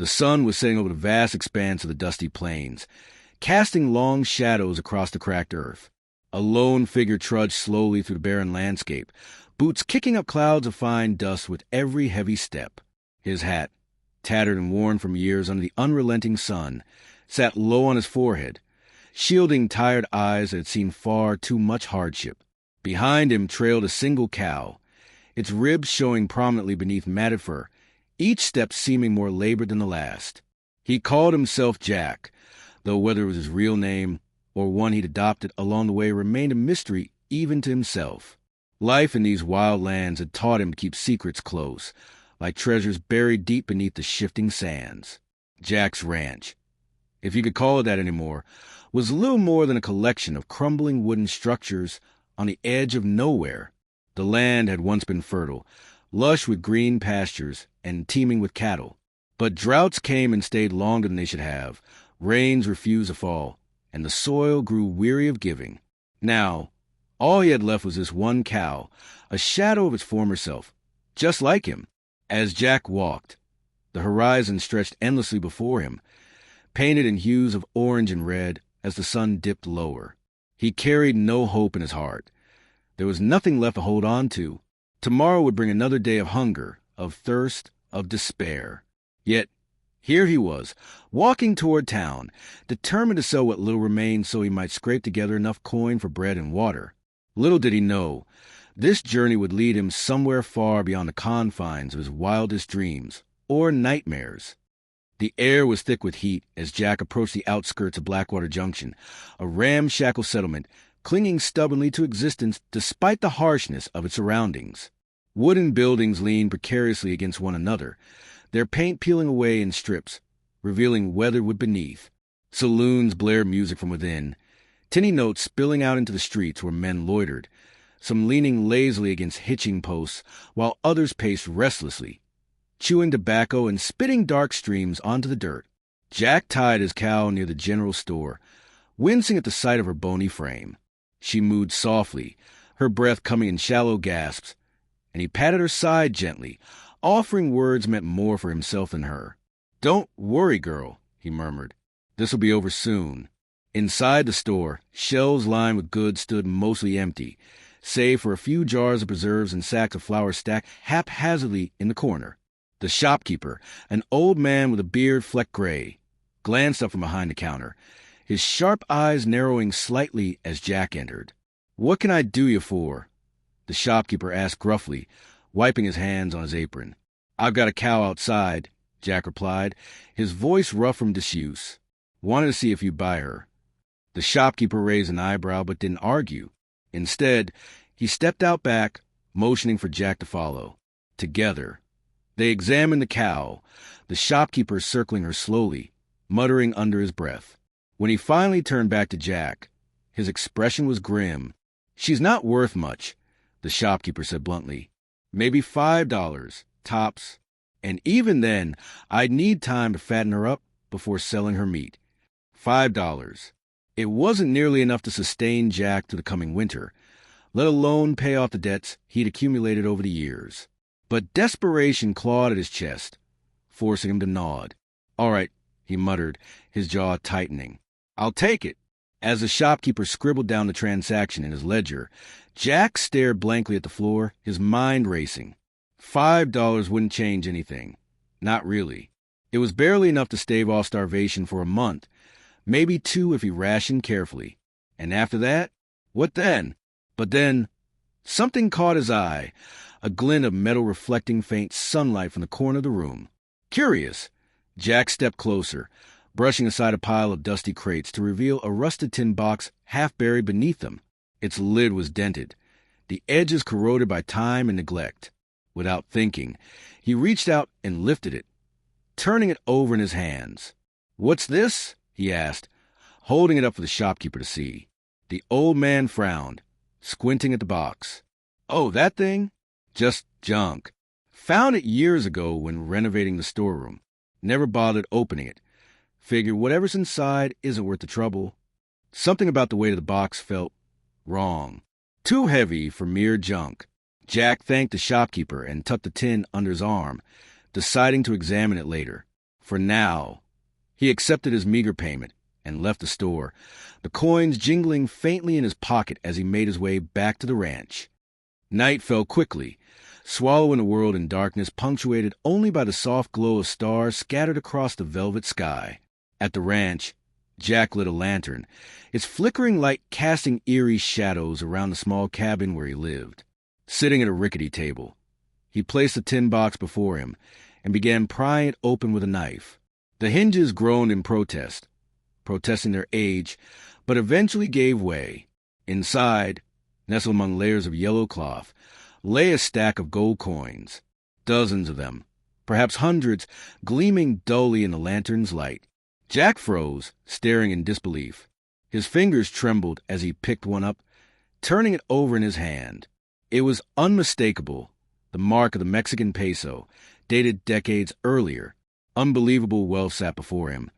The sun was setting over the vast expanse of the dusty plains, casting long shadows across the cracked earth. A lone figure trudged slowly through the barren landscape, boots kicking up clouds of fine dust with every heavy step. His hat, tattered and worn from years under the unrelenting sun, sat low on his forehead, shielding tired eyes that had seen far too much hardship. Behind him trailed a single cow, its ribs showing prominently beneath matted fur, each step seeming more labored than the last. He called himself Jack, though whether it was his real name or one he'd adopted along the way remained a mystery even to himself. Life in these wild lands had taught him to keep secrets close, like treasures buried deep beneath the shifting sands. Jack's ranch, if you could call it that anymore, was little more than a collection of crumbling wooden structures on the edge of nowhere. The land had once been fertile, lush with green pastures and teeming with cattle. But droughts came and stayed longer than they should have, rains refused to fall, and the soil grew weary of giving. Now, all he had left was this one cow, a shadow of its former self, just like him. As Jack walked, the horizon stretched endlessly before him, painted in hues of orange and red as the sun dipped lower. He carried no hope in his heart. There was nothing left to hold on to. Tomorrow would bring another day of hunger, of thirst, of despair. Yet, here he was, walking toward town, determined to sell what little remained so he might scrape together enough coin for bread and water. Little did he know, this journey would lead him somewhere far beyond the confines of his wildest dreams, or nightmares. The air was thick with heat as Jack approached the outskirts of Blackwater Junction, a ramshackle settlement clinging stubbornly to existence despite the harshness of its surroundings. Wooden buildings leaned precariously against one another, their paint peeling away in strips, revealing weatherwood beneath. Saloons blared music from within, tinny notes spilling out into the streets where men loitered, some leaning lazily against hitching posts while others paced restlessly, chewing tobacco and spitting dark streams onto the dirt. Jack tied his cow near the general store, wincing at the sight of her bony frame. She mooed softly, her breath coming in shallow gasps, and he patted her side gently, offering words meant more for himself than her. "Don't worry, girl," he murmured. "This'll be over soon." Inside the store, shelves lined with goods stood mostly empty, save for a few jars of preserves and sacks of flour stacked haphazardly in the corner. The shopkeeper, an old man with a beard flecked gray, glanced up from behind the counter, his sharp eyes narrowing slightly as Jack entered. "What can I do you for?" the shopkeeper asked gruffly, wiping his hands on his apron. "I've got a cow outside," Jack replied, his voice rough from disuse. "Wanted to see if you'd buy her." The shopkeeper raised an eyebrow but didn't argue. Instead, he stepped out back, motioning for Jack to follow. Together, they examined the cow, the shopkeeper circling her slowly, muttering under his breath. When he finally turned back to Jack, his expression was grim. "She's not worth much," the shopkeeper said bluntly. "Maybe $5, tops. And even then, I'd need time to fatten her up before selling her meat. $5. It wasn't nearly enough to sustain Jack through the coming winter, let alone pay off the debts he'd accumulated over the years. But desperation clawed at his chest, forcing him to nod. "All right," he muttered, his jaw tightening. "I'll take it." As the shopkeeper scribbled down the transaction in his ledger, Jack stared blankly at the floor, his mind racing. $5 wouldn't change anything. Not really. It was barely enough to stave off starvation for a month, maybe 2 if he rationed carefully. And after that, what then? But then, something caught his eye, a glint of metal reflecting faint sunlight from the corner of the room. Curious, Jack stepped closer, brushing aside a pile of dusty crates to reveal a rusted tin box half buried beneath them. Its lid was dented, the edges corroded by time and neglect. Without thinking, he reached out and lifted it, turning it over in his hands. "What's this?" he asked, holding it up for the shopkeeper to see. The old man frowned, squinting at the box. "Oh, that thing? Just junk. Found it years ago when renovating the storeroom. Never bothered opening it. Figured whatever's inside isn't worth the trouble." Something about the weight of the box felt wrong. Too heavy for mere junk. Jack thanked the shopkeeper and tucked the tin under his arm, deciding to examine it later. For now. He accepted his meager payment and left the store, the coins jingling faintly in his pocket as he made his way back to the ranch. Night fell quickly, swallowing the world in darkness punctuated only by the soft glow of stars scattered across the velvet sky. At the ranch, Jack lit a lantern, its flickering light casting eerie shadows around the small cabin where he lived. Sitting at a rickety table, he placed the tin box before him and began prying it open with a knife. The hinges groaned in protest, protesting their age, but eventually gave way. Inside, nestled among layers of yellow cloth, lay a stack of gold coins, dozens of them, perhaps hundreds, gleaming dully in the lantern's light. Jack froze, staring in disbelief. His fingers trembled as he picked one up, turning it over in his hand. It was unmistakable, the mark of the Mexican peso, dated decades earlier. Unbelievable wealth sat before him,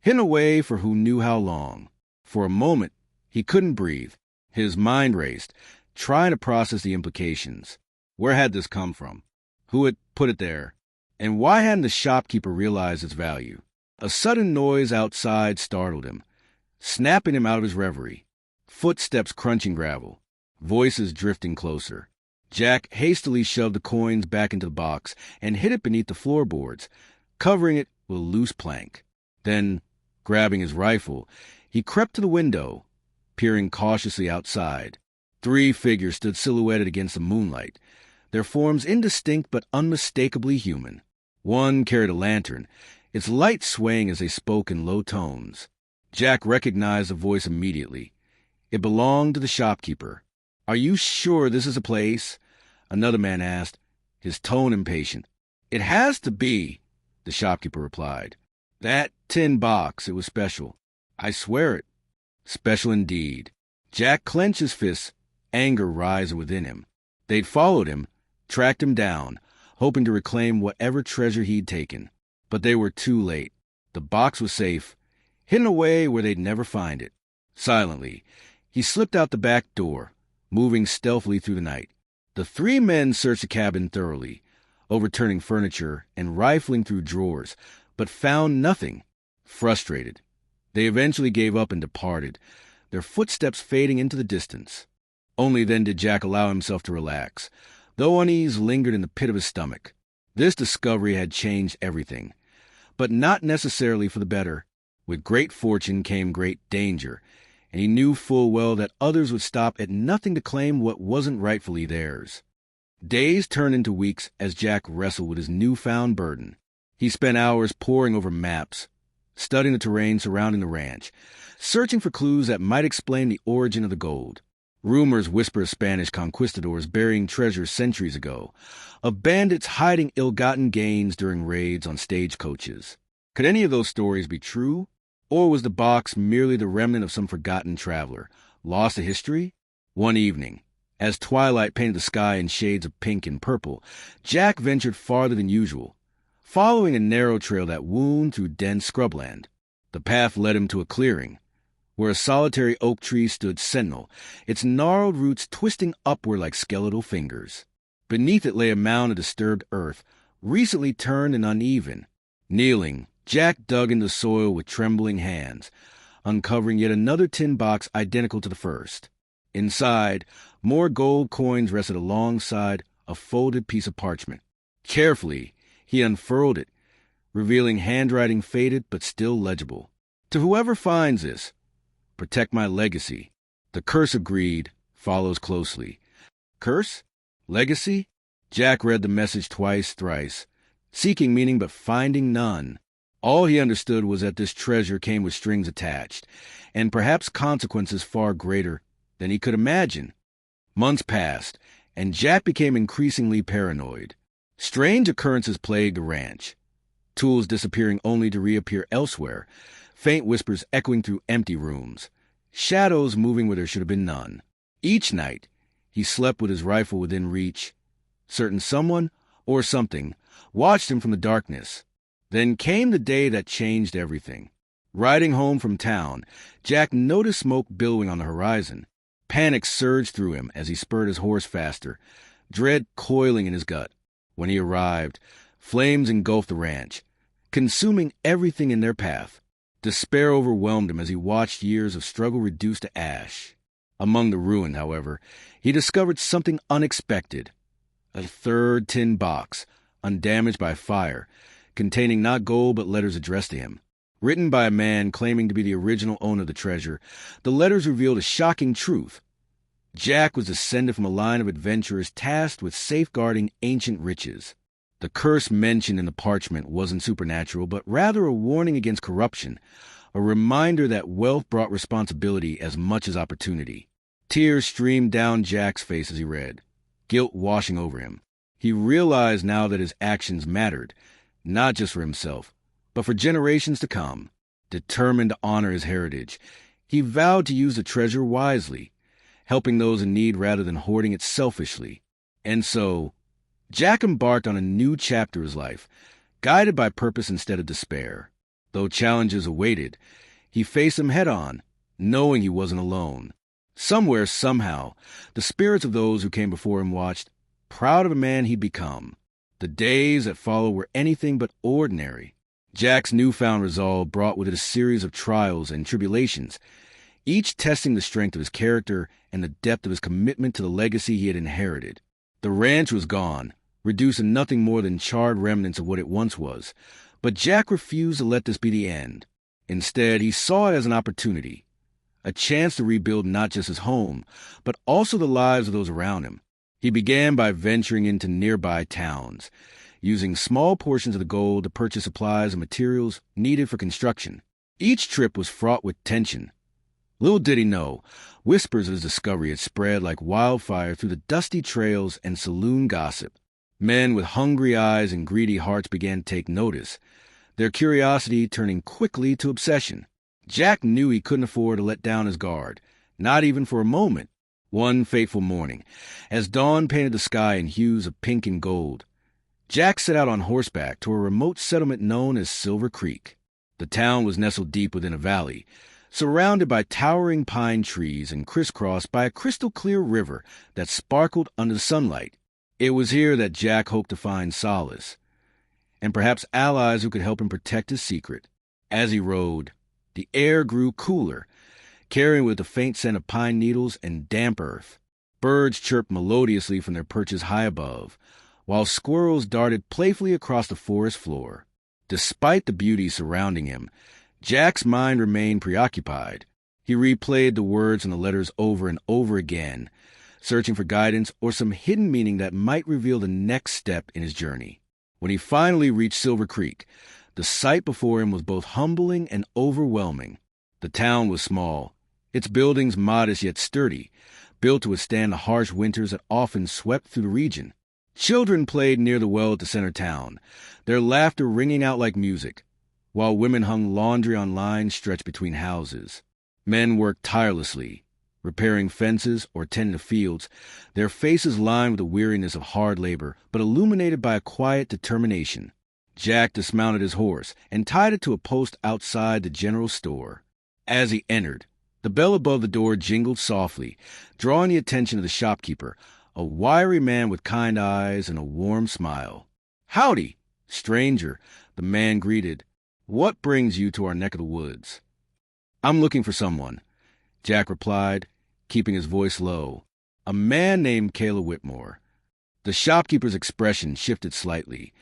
hidden away for who knew how long. For a moment, he couldn't breathe. His mind raced, trying to process the implications. Where had this come from? Who had put it there? And why hadn't the shopkeeper realized its value? A sudden noise outside startled him, snapping him out of his reverie. Footsteps crunching gravel, voices drifting closer. Jack hastily shoved the coins back into the box and hid it beneath the floorboards, covering it with a loose plank. Then, grabbing his rifle, he crept to the window, peering cautiously outside. 3 figures stood silhouetted against the moonlight, their forms indistinct but unmistakably human. One carried a lantern, its light swaying as they spoke in low tones. Jack recognized the voice immediately. It belonged to the shopkeeper. "Are you sure this is a place?" another man asked, his tone impatient. "It has to be," the shopkeeper replied. "That tin box, it was special. I swear it." Special indeed. Jack clenched his fists, anger rising within him. They'd followed him, tracked him down, hoping to reclaim whatever treasure he'd taken. But they were too late. The box was safe, hidden away where they'd never find it. Silently, he slipped out the back door, moving stealthily through the night. The 3 men searched the cabin thoroughly, overturning furniture and rifling through drawers, but found nothing. Frustrated, they eventually gave up and departed, their footsteps fading into the distance. Only then did Jack allow himself to relax, though unease lingered in the pit of his stomach. This discovery had changed everything, but not necessarily for the better. With great fortune came great danger, and he knew full well that others would stop at nothing to claim what wasn't rightfully theirs. Days turned into weeks as Jack wrestled with his newfound burden. He spent hours poring over maps, studying the terrain surrounding the ranch, searching for clues that might explain the origin of the gold. Rumors whisper of Spanish conquistadors burying treasure centuries ago, of bandits hiding ill-gotten gains during raids on stagecoaches. Could any of those stories be true? Or was the box merely the remnant of some forgotten traveler, lost to history? One evening, as twilight painted the sky in shades of pink and purple, Jack ventured farther than usual, following a narrow trail that wound through dense scrubland. The path led him to a clearing, where a solitary oak tree stood sentinel, its gnarled roots twisting upward like skeletal fingers. Beneath it lay a mound of disturbed earth, recently turned and uneven. Kneeling, Jack dug into the soil with trembling hands, uncovering yet another tin box identical to the first. Inside, more gold coins rested alongside a folded piece of parchment. Carefully, he unfurled it, revealing handwriting faded but still legible. "To whoever finds this, protect my legacy. The curse of greed follows closely." Curse? Legacy? Jack read the message twice, thrice, seeking meaning but finding none. All he understood was that this treasure came with strings attached, and perhaps consequences far greater than he could imagine. Months passed, and Jack became increasingly paranoid. Strange occurrences plagued the ranch, tools disappearing only to reappear elsewhere, faint whispers echoing through empty rooms, shadows moving where there should have been none. Each night, he slept with his rifle within reach, certain someone or something watched him from the darkness. Then came the day that changed everything. Riding home from town, Jack noticed smoke billowing on the horizon. Panic surged through him as he spurred his horse faster, dread coiling in his gut. When he arrived, flames engulfed the ranch, consuming everything in their path. Despair overwhelmed him as he watched years of struggle reduced to ash. Among the ruin, however, he discovered something unexpected. A third tin box, undamaged by fire, containing not gold but letters addressed to him. Written by a man claiming to be the original owner of the treasure, the letters revealed a shocking truth. Jack was descended from a line of adventurers tasked with safeguarding ancient riches. The curse mentioned in the parchment wasn't supernatural, but rather a warning against corruption, a reminder that wealth brought responsibility as much as opportunity. Tears streamed down Jack's face as he read, guilt washing over him. He realized now that his actions mattered, not just for himself, but for generations to come. Determined to honor his heritage, he vowed to use the treasure wisely, helping those in need rather than hoarding it selfishly. And so, Jack embarked on a new chapter of his life, guided by purpose instead of despair. Though challenges awaited, he faced them head-on, knowing he wasn't alone. Somewhere, somehow, the spirits of those who came before him watched, proud of the man he'd become. The days that followed were anything but ordinary. Jack's newfound resolve brought with it a series of trials and tribulations, each testing the strength of his character and the depth of his commitment to the legacy he had inherited. The ranch was gone, reduced to nothing more than charred remnants of what it once was, but Jack refused to let this be the end. Instead, he saw it as an opportunity, a chance to rebuild not just his home, but also the lives of those around him. He began by venturing into nearby towns, using small portions of the gold to purchase supplies and materials needed for construction. Each trip was fraught with tension. Little did he know, whispers of his discovery had spread like wildfire through the dusty trails and saloon gossip. Men with hungry eyes and greedy hearts began to take notice, their curiosity turning quickly to obsession. Jack knew he couldn't afford to let down his guard, not even for a moment. One fateful morning, as dawn painted the sky in hues of pink and gold, Jack set out on horseback to a remote settlement known as Silver Creek. The town was nestled deep within a valley, surrounded by towering pine trees and crisscrossed by a crystal-clear river that sparkled under the sunlight. It was here that Jack hoped to find solace, and perhaps allies who could help him protect his secret. As he rode, the air grew cooler, carrying with it the faint scent of pine needles and damp earth. Birds chirped melodiously from their perches high above, while squirrels darted playfully across the forest floor. Despite the beauty surrounding him, Jack's mind remained preoccupied. He replayed the words and the letters over and over again, searching for guidance or some hidden meaning that might reveal the next step in his journey. When he finally reached Silver Creek, the sight before him was both humbling and overwhelming. The town was small, its buildings modest yet sturdy, built to withstand the harsh winters that often swept through the region. Children played near the well at the center town, their laughter ringing out like music, while women hung laundry on lines stretched between houses. Men worked tirelessly, repairing fences or tending the fields, their faces lined with the weariness of hard labor, but illuminated by a quiet determination. Jack dismounted his horse and tied it to a post outside the general store. As he entered, the bell above the door jingled softly, drawing the attention of the shopkeeper, a wiry man with kind eyes and a warm smile. "Howdy, stranger," the man greeted. "What brings you to our neck of the woods?" "I'm looking for someone," Jack replied, keeping his voice low. "A man named Caleb Whitmore." The shopkeeper's expression shifted slightly,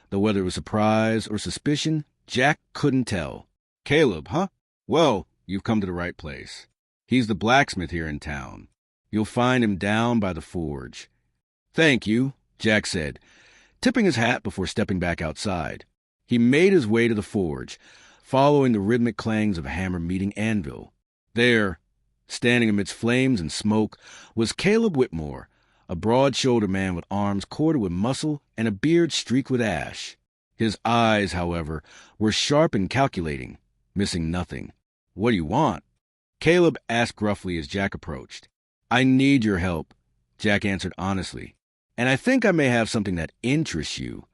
though whether it was surprise or suspicion, Jack couldn't tell. "Caleb, huh? Well, you've come to the right place. He's the blacksmith here in town. You'll find him down by the forge." "Thank you," Jack said, tipping his hat before stepping back outside. He made his way to the forge, following the rhythmic clangs of a hammer meeting anvil. There, standing amidst flames and smoke, was Caleb Whitmore, a broad-shouldered man with arms corded with muscle and a beard streaked with ash. His eyes, however, were sharp and calculating, missing nothing. "What do you want?" Caleb asked gruffly as Jack approached. "I need your help," Jack answered honestly, "and I think I may have something that interests you."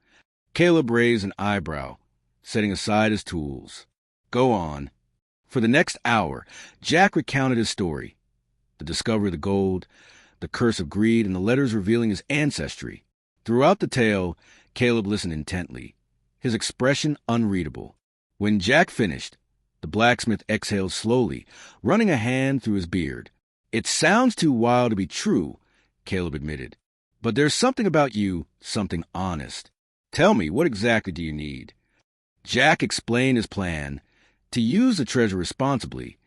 Caleb raised an eyebrow, setting aside his tools. "Go on." For the next hour, Jack recounted his story, the discovery of the gold, the curse of greed, and the letters revealing his ancestry. Throughout the tale, Caleb listened intently, his expression unreadable. When Jack finished, the blacksmith exhaled slowly, running a hand through his beard. "It sounds too wild to be true," Caleb admitted. "But there's something about you, something honest. Tell me, what exactly do you need?" Jack explained his plan to use the treasure responsibly,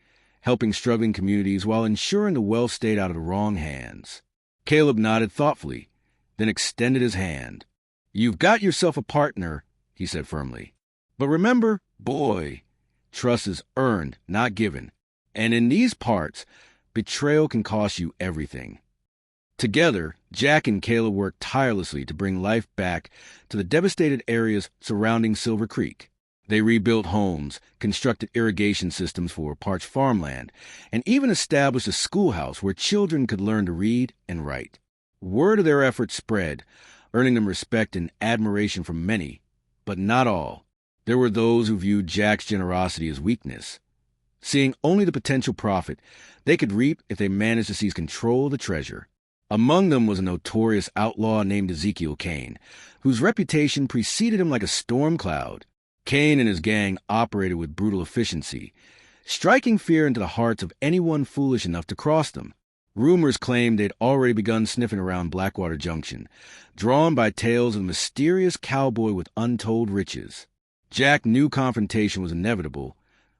helping struggling communities while ensuring the wealth stayed out of the wrong hands. Caleb nodded thoughtfully, then extended his hand. "You've got yourself a partner," he said firmly. "But remember, boy, trust is earned, not given. And in these parts, betrayal can cost you everything." Together, Jack and Caleb worked tirelessly to bring life back to the devastated areas surrounding Silver Creek. They rebuilt homes, constructed irrigation systems for parched farmland, and even established a schoolhouse where children could learn to read and write. Word of their efforts spread, earning them respect and admiration from many, but not all. There were those who viewed Jack's generosity as weakness. Seeing only the potential profit they could reap if they managed to seize control of the treasure. Among them was a notorious outlaw named Ezekiel Kane, whose reputation preceded him like a storm cloud. Kane and his gang operated with brutal efficiency, striking fear into the hearts of anyone foolish enough to cross them. Rumors claimed they'd already begun sniffing around Blackwater Junction, drawn by tales of a mysterious cowboy with untold riches. Jack knew confrontation was inevitable,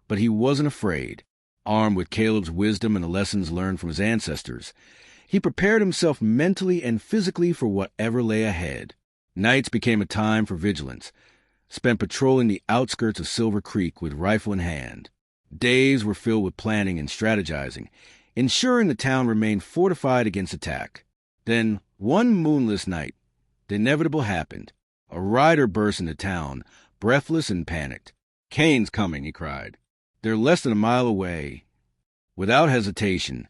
but he wasn't afraid. Armed with Caleb's wisdom and the lessons learned from his ancestors, he prepared himself mentally and physically for whatever lay ahead. Nights became a time for vigilance, spent patrolling the outskirts of Silver Creek with rifle in hand. Days were filled with planning and strategizing, ensuring the town remained fortified against attack. Then, one moonless night, the inevitable happened. A rider burst into town, breathless and panicked. "Kane's coming," he cried. "They're less than a mile away." Without hesitation,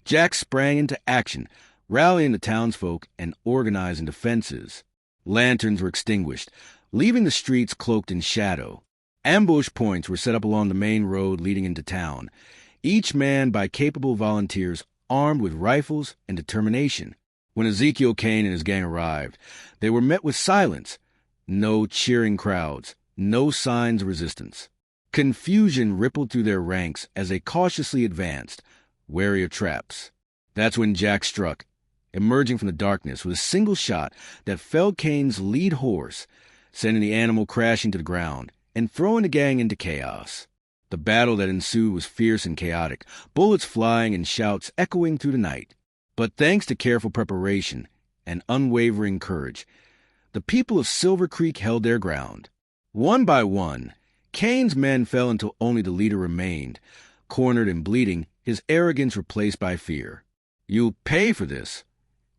Jack sprang into action, rallying the townsfolk and organizing defenses. Lanterns were extinguished, leaving the streets cloaked in shadow. Ambush points were set up along the main road leading into town, each manned by capable volunteers armed with rifles and determination. When Ezekiel Kane and his gang arrived, they were met with silence. No cheering crowds, no signs of resistance. Confusion rippled through their ranks as they cautiously advanced, wary of traps. That's when Jack struck, emerging from the darkness with a single shot that felled Kane's lead horse, sending the animal crashing to the ground and throwing the gang into chaos. The battle that ensued was fierce and chaotic, bullets flying and shouts echoing through the night. But thanks to careful preparation and unwavering courage, the people of Silver Creek held their ground. One by one, Kane's men fell until only the leader remained, cornered and bleeding, his arrogance replaced by fear. "You'll pay for this,"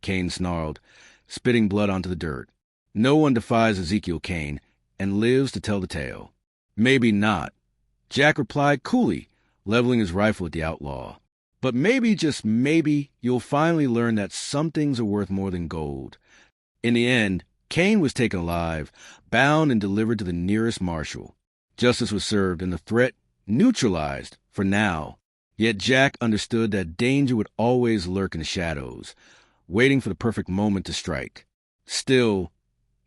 Kane snarled, spitting blood onto the dirt. "No one defies Ezekiel Kane and lives to tell the tale." "Maybe not," Jack replied coolly, leveling his rifle at the outlaw. "But maybe, just maybe, you'll finally learn that some things are worth more than gold." In the end, Kane was taken alive, bound and delivered to the nearest marshal. Justice was served and the threat neutralized for now. Yet Jack understood that danger would always lurk in the shadows, waiting for the perfect moment to strike. Still,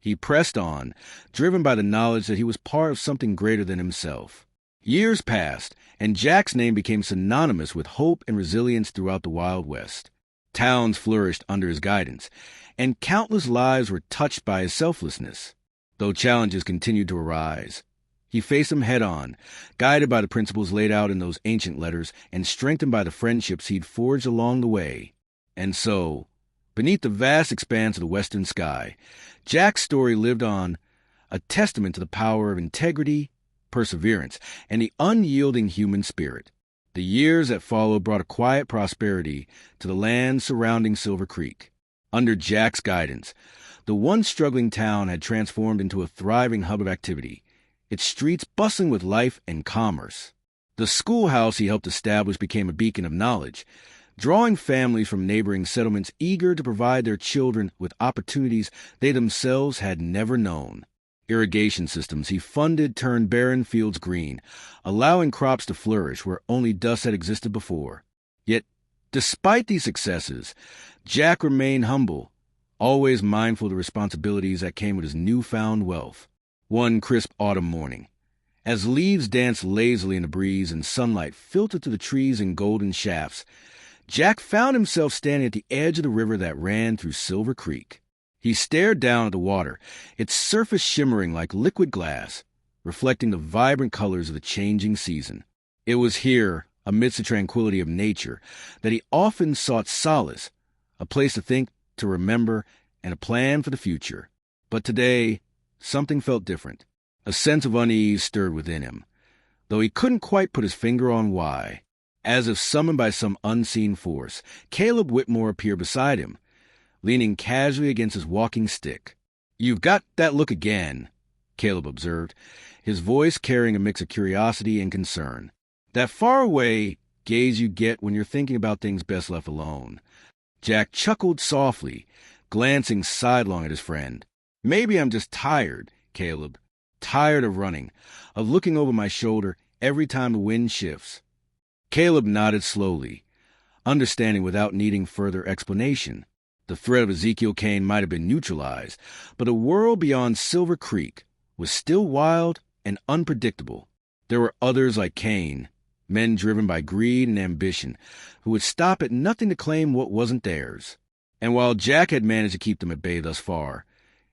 he pressed on, driven by the knowledge that he was part of something greater than himself. Years passed, and Jack's name became synonymous with hope and resilience throughout the Wild West. Towns flourished under his guidance, and countless lives were touched by his selflessness. Though challenges continued to arise, he faced them head-on, guided by the principles laid out in those ancient letters and strengthened by the friendships he'd forged along the way. And so, beneath the vast expanse of the western sky, Jack's story lived on, a testament to the power of integrity, perseverance, and the unyielding human spirit. The years that followed brought a quiet prosperity to the land surrounding Silver Creek. Under Jack's guidance, the once struggling town had transformed into a thriving hub of activity, its streets bustling with life and commerce. The schoolhouse he helped establish became a beacon of knowledge, drawing families from neighboring settlements eager to provide their children with opportunities they themselves had never known. Irrigation systems he funded turned barren fields green, allowing crops to flourish where only dust had existed before. Yet, despite these successes, Jack remained humble, always mindful of the responsibilities that came with his newfound wealth. One crisp autumn morning, as leaves danced lazily in the breeze and sunlight filtered through the trees in golden shafts, Jack found himself standing at the edge of the river that ran through Silver Creek. He stared down at the water, its surface shimmering like liquid glass, reflecting the vibrant colors of the changing season. It was here, amidst the tranquility of nature, that he often sought solace, a place to think, to remember, and a plan for the future. But today, something felt different. A sense of unease stirred within him, though he couldn't quite put his finger on why. As if summoned by some unseen force, Caleb Whitmore appeared beside him, leaning casually against his walking stick. "You've got that look again," Caleb observed, his voice carrying a mix of curiosity and concern. "That far-away gaze you get when you're thinking about things best left alone." Jack chuckled softly, glancing sidelong at his friend. "Maybe I'm just tired, Caleb. Tired of running, of looking over my shoulder every time the wind shifts." Caleb nodded slowly, understanding without needing further explanation. The threat of Ezekiel Kane might have been neutralized, but the world beyond Silver Creek was still wild and unpredictable. There were others like Kane, men driven by greed and ambition, who would stop at nothing to claim what wasn't theirs. And while Jack had managed to keep them at bay thus far,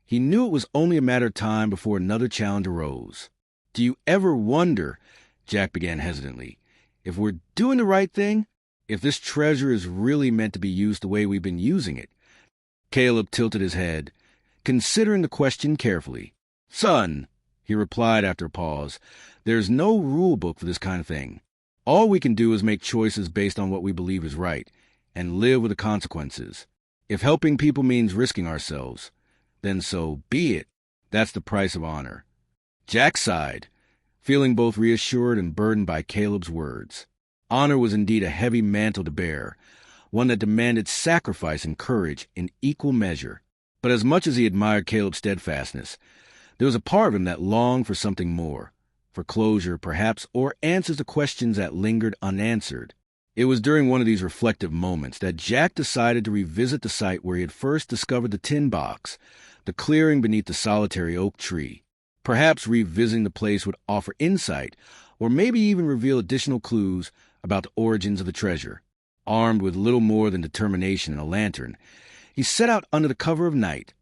he knew it was only a matter of time before another challenge arose. "Do you ever wonder," Jack began hesitantly, "if we're doing the right thing? If this treasure is really meant to be used the way we've been using it?" Caleb tilted his head, considering the question carefully. "Son," he replied after a pause, "there's no rule book for this kind of thing. All we can do is make choices based on what we believe is right, and live with the consequences. If helping people means risking ourselves, then so be it. That's the price of honor." Jack sighed, feeling both reassured and burdened by Caleb's words. Honor was indeed a heavy mantle to bear, one that demanded sacrifice and courage in equal measure. But as much as he admired Caleb's steadfastness, there was a part of him that longed for something more, for closure, perhaps, or answers to questions that lingered unanswered. It was during one of these reflective moments that Jack decided to revisit the site where he had first discovered the tin box, the clearing beneath the solitary oak tree. Perhaps revisiting the place would offer insight, or maybe even reveal additional clues about the origins of the treasure. Armed with little more than determination and a lantern, he set out under the cover of night,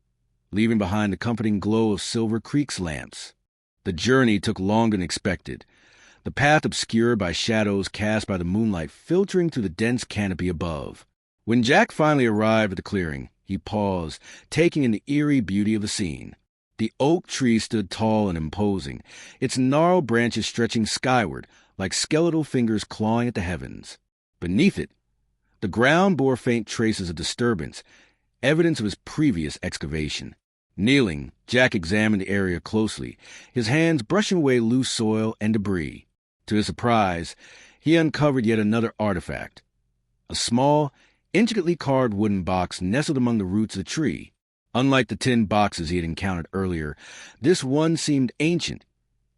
leaving behind the comforting glow of Silver Creek's lamps. The journey took longer than expected, the path obscured by shadows cast by the moonlight filtering through the dense canopy above. When Jack finally arrived at the clearing, he paused, taking in the eerie beauty of the scene. The oak tree stood tall and imposing, its gnarled branches stretching skyward like skeletal fingers clawing at the heavens. Beneath it, the ground bore faint traces of disturbance, evidence of his previous excavation. Kneeling, Jack examined the area closely, his hands brushing away loose soil and debris. To his surprise, he uncovered yet another artifact. A small, intricately carved wooden box nestled among the roots of the tree. Unlike the tin boxes he had encountered earlier, this one seemed ancient,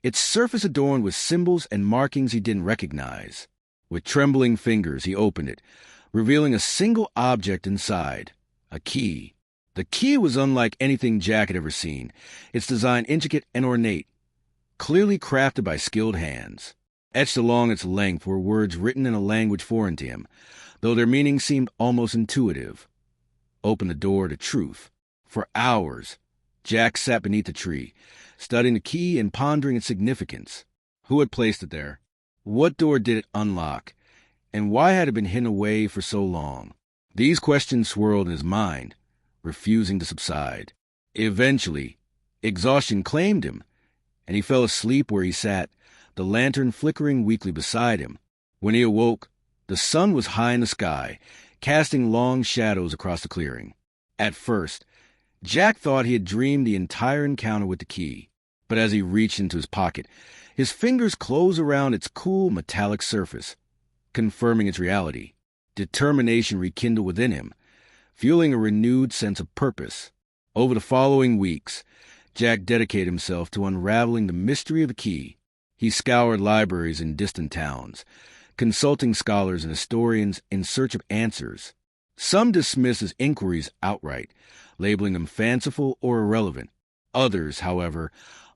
its surface adorned with symbols and markings he didn't recognize. With trembling fingers, he opened it, revealing a single object inside, a key. The key was unlike anything Jack had ever seen, its design intricate and ornate, clearly crafted by skilled hands. Etched along its length were words written in a language foreign to him, though their meaning seemed almost intuitive. Open the door to truth. For hours, Jack sat beneath the tree, studying the key and pondering its significance. Who had placed it there? What door did it unlock? And why had it been hidden away for so long? These questions swirled in his mind, refusing to subside. Eventually, exhaustion claimed him, and he fell asleep where he sat, the lantern flickering weakly beside him. When he awoke, the sun was high in the sky, casting long shadows across the clearing. At first, Jack thought he had dreamed the entire encounter with the key, but as he reached into his pocket, his fingers closed around its cool metallic surface, confirming its reality. Determination rekindled within him, fueling a renewed sense of purpose. Over the following weeks, Jack dedicated himself to unraveling the mystery of the key. He scoured libraries in distant towns, consulting scholars and historians in search of answers. Some dismissed his inquiries outright, labeling them fanciful or irrelevant. Others, however,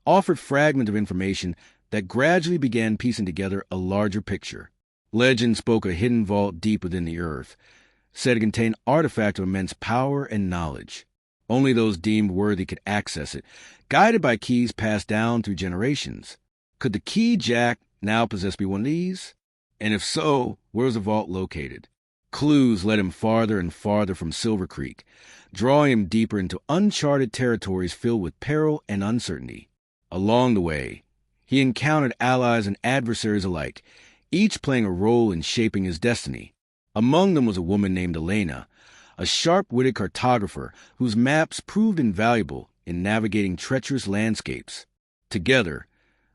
offered fragments of information that gradually began piecing together a larger picture. Legend spoke of a hidden vault deep within the earth, said it contained artifacts of immense power and knowledge. Only those deemed worthy could access it, guided by keys passed down through generations. Could the key Jack now possess be one of these? And if so, where was the vault located? Clues led him farther and farther from Silver Creek, drawing him deeper into uncharted territories filled with peril and uncertainty. Along the way, he encountered allies and adversaries alike, each playing a role in shaping his destiny. Among them was a woman named Elena, a sharp-witted cartographer whose maps proved invaluable in navigating treacherous landscapes. Together,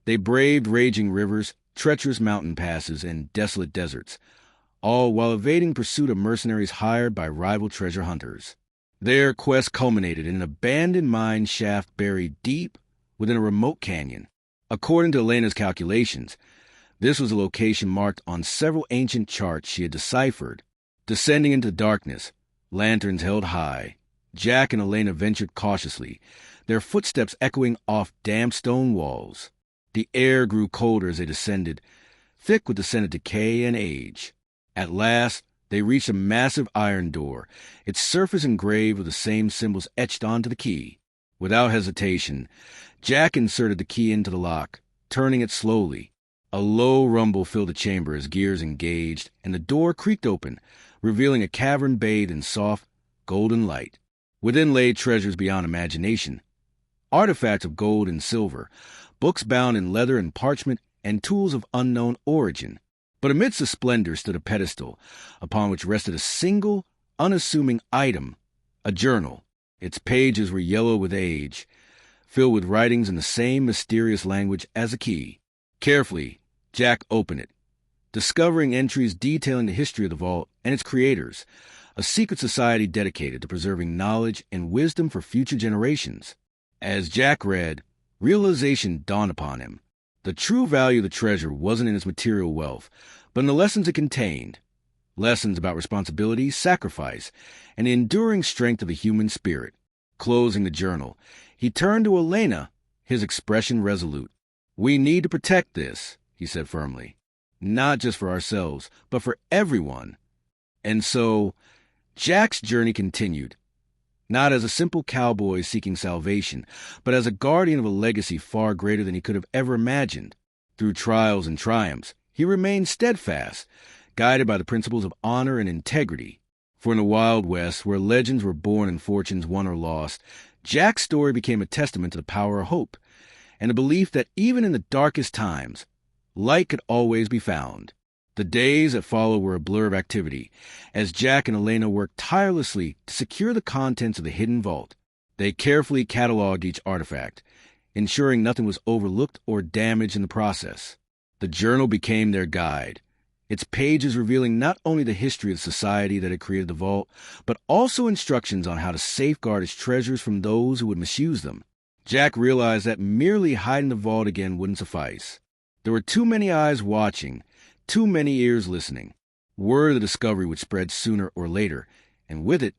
they braved raging rivers, treacherous mountain passes, and desolate deserts, all while evading pursuit of mercenaries hired by rival treasure hunters. Their quest culminated in an abandoned mine shaft buried deep within a remote canyon. According to Elena's calculations, this was a location marked on several ancient charts she had deciphered. Descending into the darkness, lanterns held high, Jack and Elena ventured cautiously, their footsteps echoing off damp stone walls. The air grew colder as they descended, thick with the scent of decay and age. At last, they reached a massive iron door, its surface engraved with the same symbols etched onto the key. Without hesitation, Jack inserted the key into the lock, turning it slowly. A low rumble filled the chamber as gears engaged, and the door creaked open, revealing a cavern bathed in soft, golden light. Within lay treasures beyond imagination, artifacts of gold and silver, books bound in leather and parchment, and tools of unknown origin. But amidst the splendor stood a pedestal, upon which rested a single, unassuming item, a journal. Its pages were yellow with age, filled with writings in the same mysterious language as the key. Carefully, Jack opened it, discovering entries detailing the history of the vault and its creators, a secret society dedicated to preserving knowledge and wisdom for future generations. As Jack read, realization dawned upon him. The true value of the treasure wasn't in its material wealth, but in the lessons it contained. Lessons about responsibility, sacrifice, and the enduring strength of the human spirit. Closing the journal, he turned to Elena, his expression resolute. "We need to protect this," he said firmly. "Not just for ourselves, but for everyone." And so, Jack's journey continued, not as a simple cowboy seeking salvation, but as a guardian of a legacy far greater than he could have ever imagined. Through trials and triumphs, he remained steadfast, guided by the principles of honor and integrity. For in the Wild West, where legends were born and fortunes won or lost, Jack's story became a testament to the power of hope, and the belief that even in the darkest times, light could always be found. The days that followed were a blur of activity, as Jack and Elena worked tirelessly to secure the contents of the hidden vault. They carefully cataloged each artifact, ensuring nothing was overlooked or damaged in the process. The journal became their guide, its pages revealing not only the history of the society that had created the vault, but also instructions on how to safeguard its treasures from those who would misuse them. Jack realized that merely hiding the vault again wouldn't suffice. There were too many eyes watching, too many ears listening. Word of the discovery would spread sooner or later, and with it,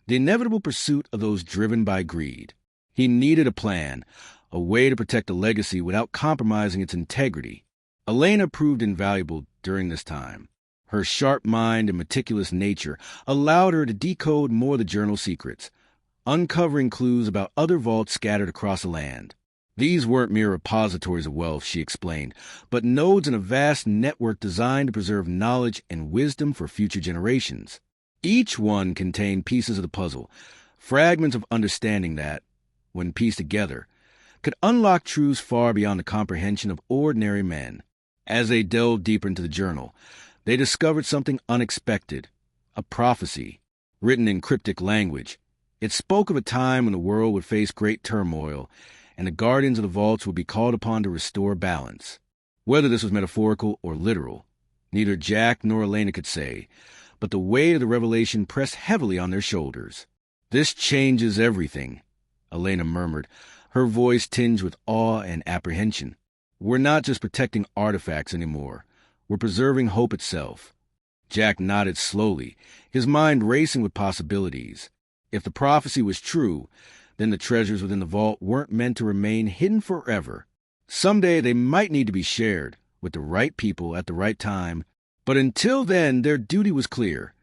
the inevitable pursuit of those driven by greed. He needed a plan, a way to protect the legacy without compromising its integrity. Elena proved invaluable during this time. Her sharp mind and meticulous nature allowed her to decode more of the journal's secrets, uncovering clues about other vaults scattered across the land. These weren't mere repositories of wealth, she explained, but nodes in a vast network designed to preserve knowledge and wisdom for future generations. Each one contained pieces of the puzzle, fragments of understanding that, when pieced together, could unlock truths far beyond the comprehension of ordinary men. As they delved deeper into the journal, they discovered something unexpected, a prophecy, written in cryptic language. It spoke of a time when the world would face great turmoil, and the guardians of the vaults would be called upon to restore balance. Whether this was metaphorical or literal, neither Jack nor Elena could say, but the weight of the revelation pressed heavily on their shoulders. "This changes everything," Elena murmured, her voice tinged with awe and apprehension. "We're not just protecting artifacts anymore. We're preserving hope itself." Jack nodded slowly, his mind racing with possibilities. If the prophecy was true, Then the treasures within the vault weren't meant to remain hidden forever. Someday they might need to be shared with the right people at the right time, but until then their duty was clear: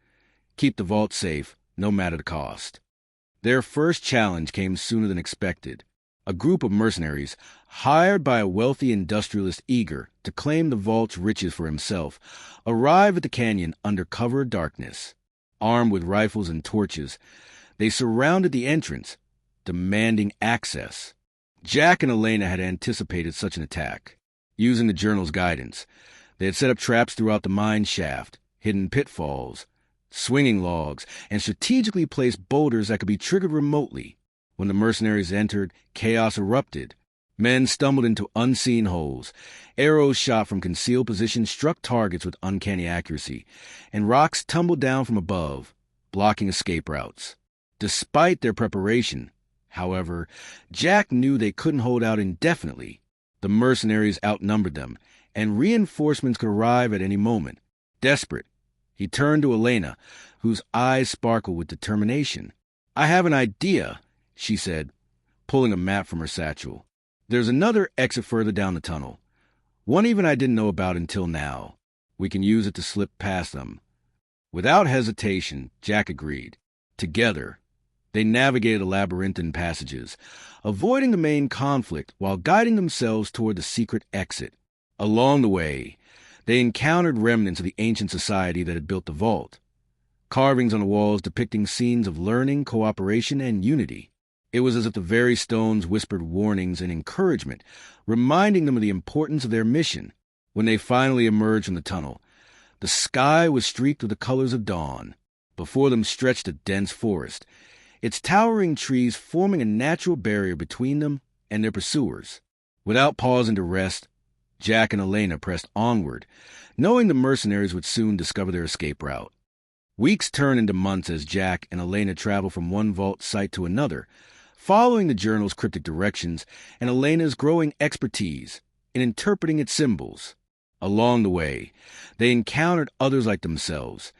keep the vault safe, no matter the cost. Their first challenge came sooner than expected. A group of mercenaries, hired by a wealthy industrialist eager to claim the vault's riches for himself, arrived at the canyon under cover of darkness. Armed with rifles and torches, they surrounded the entrance, demanding access. Jack and Elena had anticipated such an attack. Using the journal's guidance, they had set up traps throughout the mine shaft, hidden pitfalls, swinging logs, and strategically placed boulders that could be triggered remotely. When the mercenaries entered, chaos erupted. Men stumbled into unseen holes. Arrows shot from concealed positions struck targets with uncanny accuracy, and rocks tumbled down from above, blocking escape routes. Despite their preparation, however, Jack knew they couldn't hold out indefinitely. The mercenaries outnumbered them, and reinforcements could arrive at any moment. Desperate, he turned to Elena, whose eyes sparkled with determination. "I have an idea," she said, pulling a map from her satchel. "There's another exit further down the tunnel. One even I didn't know about until now. We can use it to slip past them." Without hesitation, Jack agreed. Together, they navigated the labyrinthine passages, avoiding the main conflict while guiding themselves toward the secret exit. Along the way, they encountered remnants of the ancient society that had built the vault. Carvings on the walls depicting scenes of learning, cooperation, and unity. It was as if the very stones whispered warnings and encouragement, reminding them of the importance of their mission. When they finally emerged from the tunnel, the sky was streaked with the colors of dawn. Before them stretched a dense forest, its towering trees forming a natural barrier between them and their pursuers. Without pausing to rest, Jack and Elena pressed onward, knowing the mercenaries would soon discover their escape route. Weeks turned into months as Jack and Elena traveled from one vault site to another, following the journal's cryptic directions and Elena's growing expertise in interpreting its symbols. Along the way, they encountered others like themselves,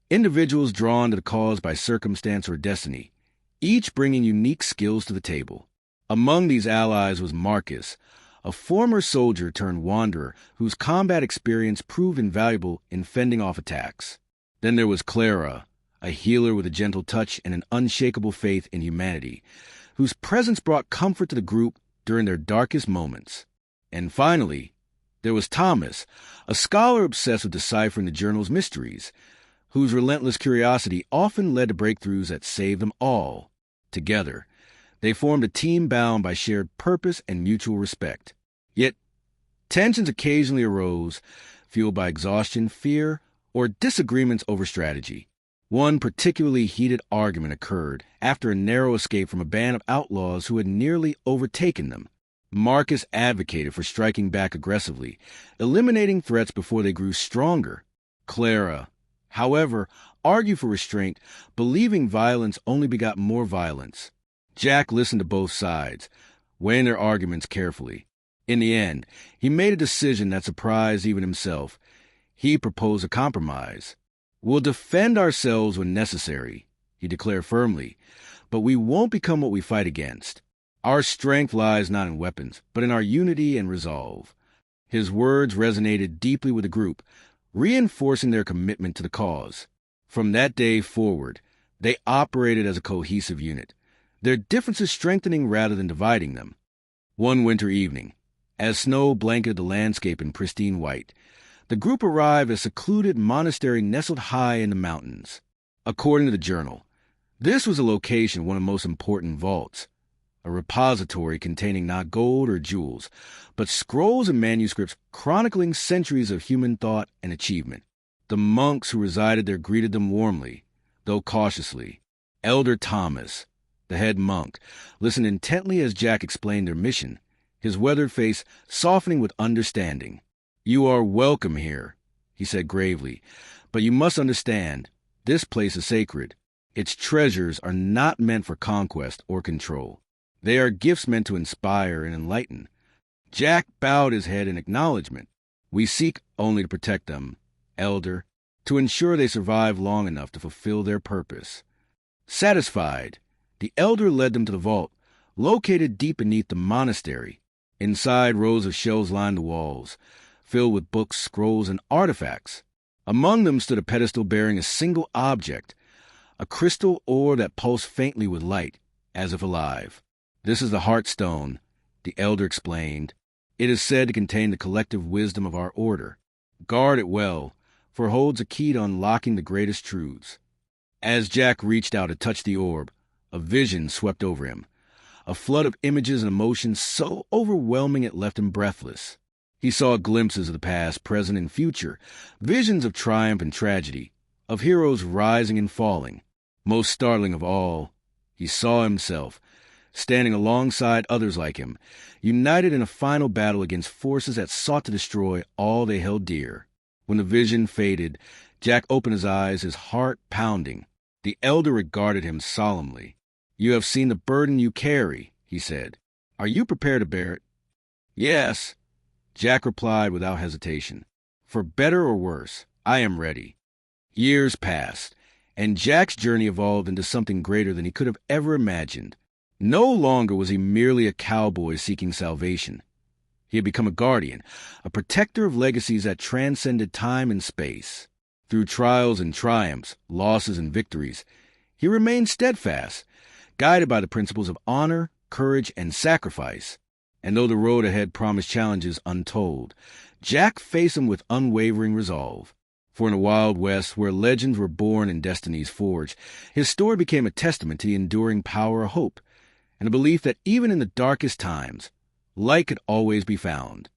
individuals drawn to the cause by circumstance or destiny, each bringing unique skills to the table. Among these allies was Marcus, a former soldier turned wanderer whose combat experience proved invaluable in fending off attacks. Then there was Clara, a healer with a gentle touch and an unshakable faith in humanity, whose presence brought comfort to the group during their darkest moments. And finally, there was Thomas, a scholar obsessed with deciphering the journal's mysteries, whose relentless curiosity often led to breakthroughs that saved them all. Together, they formed a team bound by shared purpose and mutual respect. Yet, tensions occasionally arose, fueled by exhaustion, fear, or disagreements over strategy. One particularly heated argument occurred after a narrow escape from a band of outlaws who had nearly overtaken them. Marcus advocated for striking back aggressively, eliminating threats before they grew stronger. Clara, however, argued for restraint, believing violence only begot more violence. Jack listened to both sides, weighing their arguments carefully. In the end, he made a decision that surprised even himself. He proposed a compromise. "We'll defend ourselves when necessary," he declared firmly, "but we won't become what we fight against. Our strength lies not in weapons, but in our unity and resolve." His words resonated deeply with the group, reinforcing their commitment to the cause. From that day forward, they operated as a cohesive unit, their differences strengthening rather than dividing them. One winter evening, as snow blanketed the landscape in pristine white, the group arrived at a secluded monastery nestled high in the mountains. According to the journal, this was a location of one of the most important vaults, a repository containing not gold or jewels, but scrolls and manuscripts chronicling centuries of human thought and achievement. The monks who resided there greeted them warmly, though cautiously. Elder Thomas, the head monk, listened intently as Jack explained their mission, his weathered face softening with understanding. "You are welcome here," he said gravely, "but you must understand, this place is sacred. Its treasures are not meant for conquest or control. They are gifts meant to inspire and enlighten." Jack bowed his head in acknowledgement. "We seek only to protect them, Elder, to ensure they survive long enough to fulfill their purpose." Satisfied, the Elder led them to the vault, located deep beneath the monastery. Inside, rows of shelves lined the walls, filled with books, scrolls, and artifacts. Among them stood a pedestal bearing a single object, a crystal ore that pulsed faintly with light, as if alive. "This is the Heartstone," the elder explained. "It is said to contain the collective wisdom of our order. Guard it well, for it holds a key to unlocking the greatest truths." As Jack reached out to touch the orb, a vision swept over him, a flood of images and emotions so overwhelming it left him breathless. He saw glimpses of the past, present, and future, visions of triumph and tragedy, of heroes rising and falling. Most startling of all, he saw himself, standing alongside others like him, united in a final battle against forces that sought to destroy all they held dear. When the vision faded, Jack opened his eyes, his heart pounding. The elder regarded him solemnly. "You have seen the burden you carry," he said. "Are you prepared to bear it?" "Yes," Jack replied without hesitation. "For better or worse, I am ready." Years passed, and Jack's journey evolved into something greater than he could have ever imagined. No longer was he merely a cowboy seeking salvation. He had become a guardian, a protector of legacies that transcended time and space. Through trials and triumphs, losses and victories, he remained steadfast, guided by the principles of honor, courage, and sacrifice. And though the road ahead promised challenges untold, Jack faced them with unwavering resolve. For in the Wild West, where legends were born and destinies forged, his story became a testament to the enduring power of hope, and a belief that even in the darkest times, light could always be found.